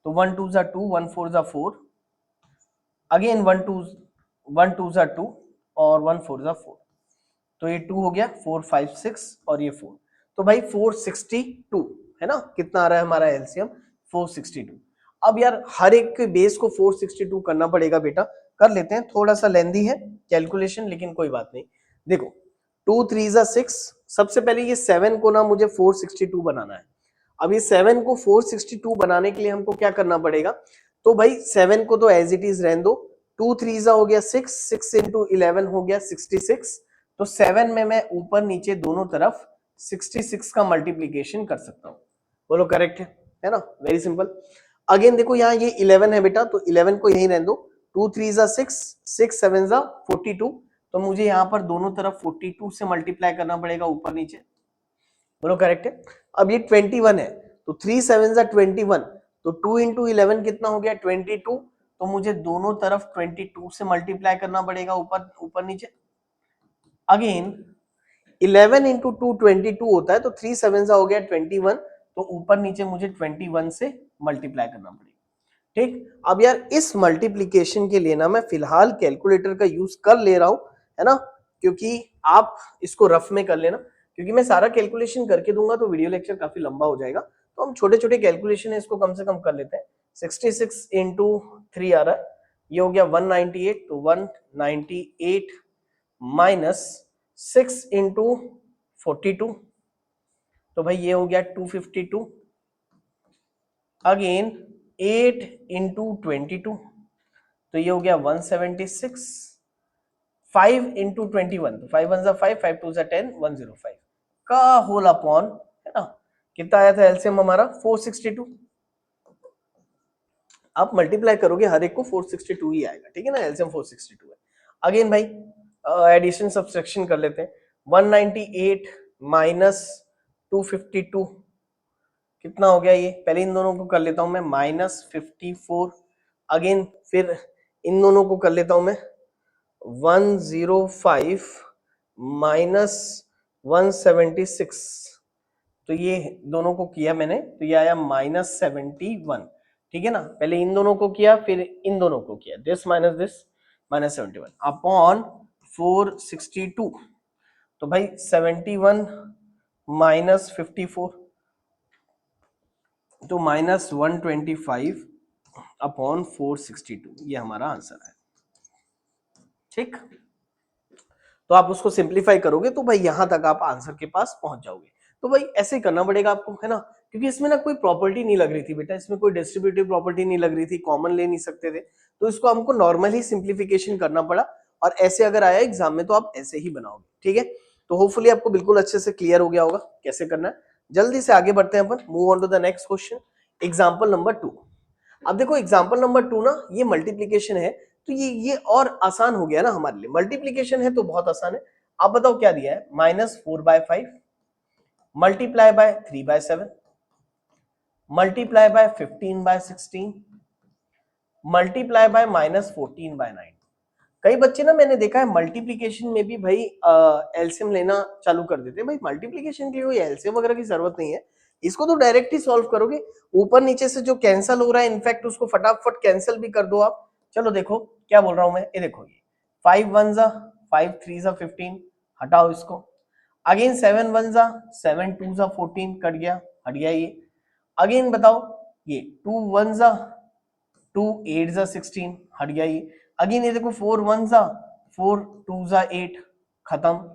तो 1 2 जा 2, 1 4 जा 4, अगेन 1 2 जा 2, और 1 4 जा 4, तो ये 2 हो गया, 4 5 6, और ये 4, तो भाई 462, है ना। कितना आ रहा है हमारा एलसीएम, 462। अब यार हर एक के बेस को 462 करना पड़ेगा बेटा, कर लेते हैं, थोड़ा सा लेंदी है कैलकुलेशन, लेकिन कोई बात नहीं। देखो 2 3 जा 6, सबसे पहले ये 7 को ना मुझे 462 बनाना है। अब ये 7 को 462 बनाने के लिए हमको क्या करना पड़ेगा, तो भाई 7 को तो एज इट इज रहने दो, 2 3 जा हो गया 6, 6 इंटू 11 हो गया 66, तो 7 में मैं ऊपर नीचे दोनों तरफ 66 का मल्टीप्लीकेशन कर सकता हूं, बोलो करेक्ट है ना, वेरी सिंपल। अगेन देखो यहाँ ये 11 है बेटा, तो 11 को यहीं रहने दो, 2 3 जा 6, 6 7 जा 42, तो मुझे यहाँ पर दोनों तरफ 42 से मल्टीप्लाई करना पड़ेगा ऊपर नीचे, बोलो करेक्ट है। अब ये 21 है, तो 3 7 जा 21, तो 2 इंटू 11 कितना हो गया 22, तो मुझे दोनों तरफ 22 से मल्टीप्लाई करना पड़ेगा ऊपर ऊपर नीचे। अगेन 11 इंटू 2 22 होता है, तो 3 7 जा हो गया 21, तो ऊपर नीचे मुझे 21 से मल्टीप्लाई करना पड़ेगा, ठीक। अब यार इस मल्टीप्लीकेशन के लिए ना मैं फिलहाल कैलकुलेटर का यूज कर ले रहा हूं, है ना, क्योंकि आप इसको रफ में कर लेना, क्योंकि मैं सारा कैलकुलेशन करके दूंगा तो वीडियो लेक्चर काफी लंबा हो जाएगा, तो हम छोटे छोटे कैलकुलेशन है इसको कम से कम कर लेते हैं। 66 इंटू 3 आ रहा है, ये हो गया 198, तो 198 माइनस 6 इंटू 42, तो भाई ये हो गया 252, अगेन 8 इंटू 22, तो ये हो गया 176, 5 इंटू 21, तो 5 1 5, 5 2 10, 105 का होल अपॉन, है ना। कितना आया था एलसीएम हमारा 462, आप मल्टीप्लाई करोगे हर एक को 462 ही आएगा, ठीक है ना, एलसीएम 462 है। अगेन भाई एडिशन सब्सट्रैक्शन कर लेते हैं, 198 माइनस 252 कितना हो गया, ये पहले इन दोनों को कर लेता हूं मैं, -54, अगेन फिर इन दोनों को कर लेता हूं मैं 105 माइनस 176, तो ये दोनों को किया मैंने, तो ये आया -71, ठीक है ना। पहले इन दोनों को किया फिर इन दोनों को किया, दिस -71 अपॉन 462, तो भाई 71 माइनस 54, तो -125 अपॉन 462, ये हमारा आंसर है। ठीक, तो आप उसको सिंप्लीफाई करोगे तो भाई यहां तक आप आंसर के पास पहुंच जाओगे। तो भाई ऐसे ही करना पड़ेगा आपको, है ना, क्योंकि इसमें ना कोई प्रॉपर्टी नहीं लग रही थी बेटा, इसमें कोई डिस्ट्रीब्यूटिव प्रॉपर्टी नहीं लग रही थी, कॉमन ले नहीं सकते थे, तो इसको हमको नॉर्मली सिंप्लीफिकेशन करना पड़ा। और ऐसे अगर आया एग्जाम में तो आप ऐसे ही बनाओगे, ठीक है। तो होपफुली आपको बिल्कुल अच्छे से क्लियर हो गया होगा कैसे करना है। जल्दी से आगे बढ़ते हैं अपन, move on to the next question, example number 2। अब देखो एग्जाम्पल नंबर 2 ना, ये मल्टीप्लीकेशन है, तो ये और आसान हो गया ना हमारे लिए, मल्टीप्लीकेशन है तो बहुत आसान है। आप बताओ क्या दिया है, -4/5 multiply by 3/7 multiply by 15/16 multiply by -14/9। कई बच्चे ना मैंने देखा है मल्टीप्लीकेशन में भी भाई एलसीएम लेना चालू कर देते हैं। भाई मल्टीप्लीकेशन के लिए कोई एलसीएम वगैरह की जरूरत नहीं है, इसको तो डायरेक्ट ही सॉल्व करोगे, ऊपर नीचे से जो कैंसिल हो रहा है इनफैक्ट उसको फटाफट कैंसिल भी कर दो आप। चलो देखो क्या बोल रहा हूं मैं, ये देखो, ये 5 1 जा 5 3 जा 15, हटाओ इसको। अगेन 7 1 जा 7 2 जा 14, कट गया, हट गया ये। अगेन बताओ, ये 2 1 जा 2 8 जा 16, हट गया ये। अगेन ये देखो 4 1 जा 4 2 जा 8, खत्म।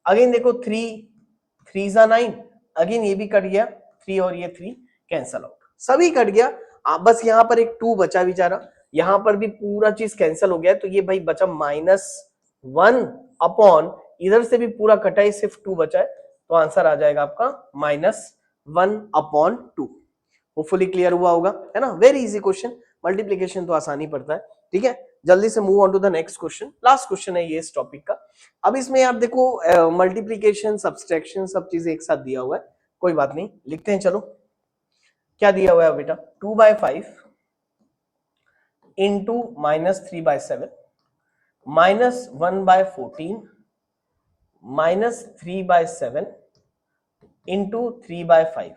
अगेन देखो 3 3 जा 9, अगेन ये भी कट गया, 3 और ये 3 कैंसल आउट, सभी कट गया। बस यहाँ पर एक 2 बचा बेचारा, यहाँ पर भी पूरा चीज कैंसिल हो गया, तो ये भाई बचा -1 अपॉन, इधर से भी पूरा कटा है, सिर्फ 2 बचा है, तो आंसर आ जाएगा आपका -1/2। होपफुली क्लियर हुआ होगा, है ना, वेरी इजी क्वेश्चन, मल्टीप्लीकेशन तो आसानी पड़ता है, ठीक है। जल्दी से move on to the next question, last question है ये इस टॉपिक का। अब इसमें आप देखो मल्टीप्लीकेशन सब्सट्रैक्शन सब चीजें एक साथ दिया हुआ है, कोई बात नहीं, लिखते हैं। चलो क्या दिया हुआ है बेटा, 2/5 इंटू -3/7 -1/14 -3/7 इंटू 3/5।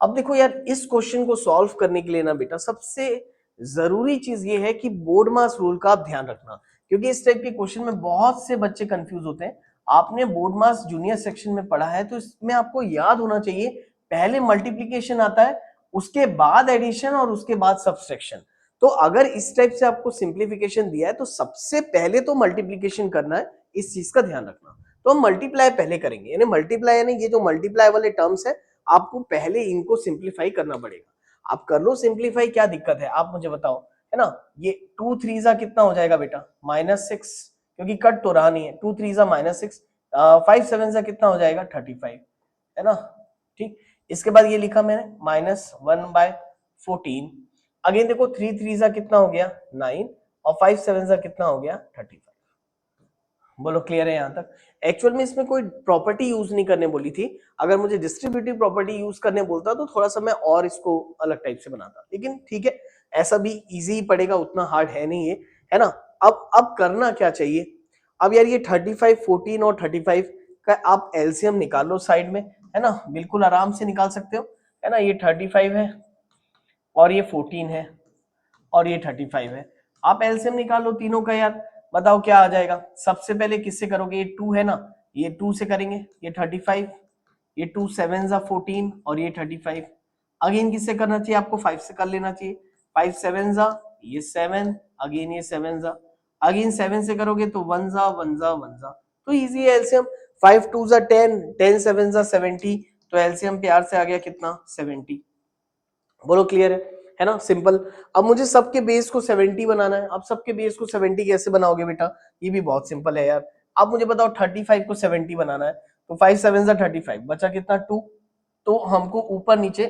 अब देखो यार, इस क्वेश्चन को सॉल्व करने के लिए ना बेटा सबसे जरूरी चीज ये है कि बोर्ड मास रूल का आप ध्यान रखना, क्योंकि इस टाइप के क्वेश्चन में बहुत से बच्चे कंफ्यूज होते हैं। आपने बोर्ड मास जूनियर सेक्शन में पढ़ा है, तो इसमें आपको याद होना चाहिए, पहले मल्टीप्लीकेशन आता है, उसके बाद एडिशन और उसके बाद सब्सट्रैक्शन। तो अगर इस टाइप से आपको सिंप्लीफिकेशन दिया है तो सबसे पहले तो मल्टीप्लीकेशन करना है, इस चीज का ध्यान रखना। तो हम मल्टीप्लाई पहले करेंगे, यानी मल्टीप्लाई यानी ये जो मल्टीप्लाई वाले टर्म्स है, आपको पहले इनको सिंप्लीफाई करना पड़ेगा। आप कर लो सिंप्लीफाई, क्या दिक्कत है आप मुझे बताओ, है ना। ये 2 3 जा कितना हो जाएगा बेटा, -6, क्योंकि कट तो रहा नहीं है, 2 3 जा -6, 5 7 जा कितना हो जाएगा 35, है ना। ठीक, इसके बाद ये लिखा मैंने -1/14। अगेन देखो 3 3 जा कितना हो गया 9, और 5 7 जा कितना हो गया 35। बोलो क्लियर है यहाँ तक। एक्चुअल में इसमें कोई प्रॉपर्टी यूज नहीं करने बोली थी, अगर मुझे डिस्ट्रीब्यूटिव प्रॉपर्टी यूज करने बोलता तो थोड़ा सा मैं और इसको अलग टाइप से बनाता, लेकिन ठीक है, ऐसा भी इजी ही पड़ेगा, उतना हार्ड है नहीं ये, है ना। अब करना क्या चाहिए, अब यार ये 35 14 और 35 का आप एलसीएम निकाल लो साइड में, है ना, बिल्कुल आराम से निकाल सकते हो, है ना। ये 35 है और ये 14 है और ये 35 है, आप एलसीएम निकाल लो तीनों का यार, बताओ क्या आ जाएगा। सबसे पहले किससे करोगे, ये 2 है ना, ये 2 से करेंगे, ये 35, ये 2 7 जा 14 और ये 35। अगेन किससे करना चाहिए आपको, 5 से कर लेना चाहिए, 5 7 जा ये 7, अगेन ये 7 जा, अगेन 7 से करोगे तो 1 जा 1 जा 1 जा, तो इजी है एलसीएम। 5 2 जा 10, 10 7 जा 70, तो एलसीएम प्यार से आ गया कितना 70। बोलो क्लियर है ना, सिंपल। अब मुझे सबके बेस को 70 बनाना है, अब सबके बेस को 70 कैसे बनाओगे बेटा, ये भी बहुत सिंपल है यार। अब मुझे बताओ 35 को 70 बनाना है, तो 5 7 जा 35, बचा कितना 2, तो हमको ऊपर नीचे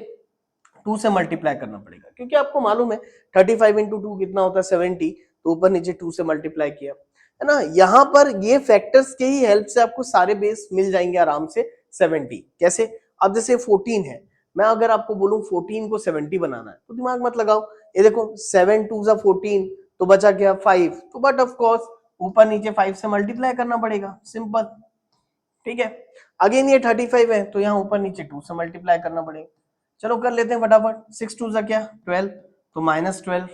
2 से मल्टीप्लाई करना पड़ेगा, क्योंकि आपको मालूम है 35 इंटू 2 कितना होता है 70, तो ऊपर नीचे 2 से मल्टीप्लाई किया, है ना। यहाँ पर ये फैक्टर्स के ही हेल्प से आपको सारे बेस मिल जाएंगे आराम से 70। कैसे, अब जैसे 14 है, मैं अगर आपको बोलूं 14 को 70 बनाना है, तो दिमाग मत लगाओ, ये देखो 7 2 जा 14, तो बचा क्या 5, तो बट ऑफ कोर्स ऊपर नीचे 5 से मल्टीप्लाई करना पड़ेगा, सिंपल, ठीक है। अगेन ये 35 है, तो यहाँ ऊपर नीचे 2 से मल्टीप्लाई करना पड़ेगा। चलो कर लेते हैं फटाफट, 6 2 जा क्या 12, तो -12,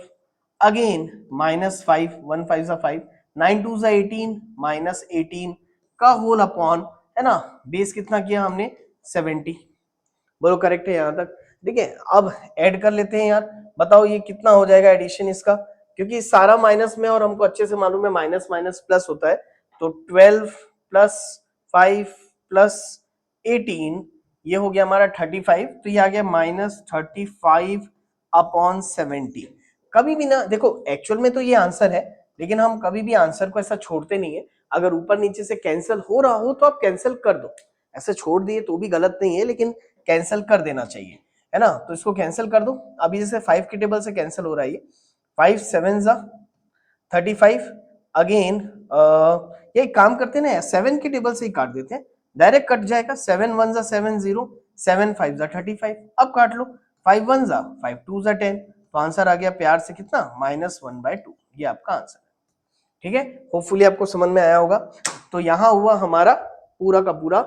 अगेन -5 1 5 जा 5, 9 2 जा 18, -18 का होल अपॉन, है ना, बेस कितना किया हमने 70। बोलो करेक्ट है यहाँ तक, ठीक है। अब ऐड कर लेते हैं यार, बताओ ये कितना हो जाएगा एडिशन इसका, क्योंकि सारा माइनस में और हमको अच्छे से मालूम है माइनस माइनस प्लस होता है। तो 12 प्लस 5 प्लस 18 ये हो गया हमारा 35, तो ये आ गया -35 अपॉन 70। कभी भी ना देखो, एक्चुअल में तो ये आंसर है, लेकिन हम कभी भी आंसर को ऐसा छोड़ते नहीं है। अगर ऊपर नीचे से कैंसिल हो रहा हो तो आप कैंसिल कर दो, ऐसे छोड़ दिए तो भी गलत नहीं है, लेकिन कैंसिल कर देना चाहिए, है ना। तो इसको कैंसिल कर दो। अभी जैसे 5 के टेबल से कैंसिल हो रहा है ये, 5 7 जा 35। अगेन ये काम करते ना, 7 के टेबल से ही काट देते हैं, डायरेक्ट कट जाएगा। 7 1 जा 7 0, 7 5 जा 35। अब काट लो, 5 1 जा 5 2 जा 10। तो आंसर आ गया प्यार से कितना, -1/2। ये आपका आंसर है। ठीक है, होपफुली आपको समझ में आया होगा। तो यहां हुआ हमारा पूरा का पूरा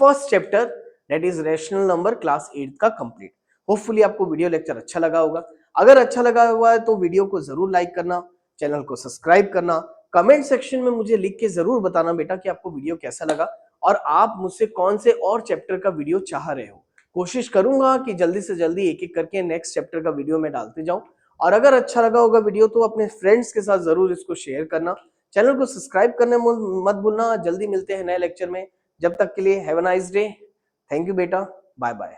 first chapter, that is rational number class 8 का कंप्लीट। होपफुली आपको वीडियो लेक्चर अच्छा लगा होगा। अगर अच्छा लगा हुआ है तो वीडियो को जरूर लाइक करना, चैनल को सब्सक्राइब करना, कमेंट सेक्शन में मुझे लिख के जरूर बताना बेटा कि आपको वीडियो कैसा लगा और आप मुझसे कौन से और चैप्टर का वीडियो चाह रहे हो। कोशिश करूंगा कि जल्दी से जल्दी एक एक करके नेक्स्ट चैप्टर का वीडियो मैं डालते जाऊं। और अगर अच्छा लगा होगा वीडियो तो अपने फ्रेंड्स के साथ जरूर इसको शेयर करना। चैनल को सब्सक्राइब करने मत भूलना। जल्दी मिलते हैं नए लेक्चर में, जब तक के लिए have a nice day. Thank you बेटा, बाय बाय।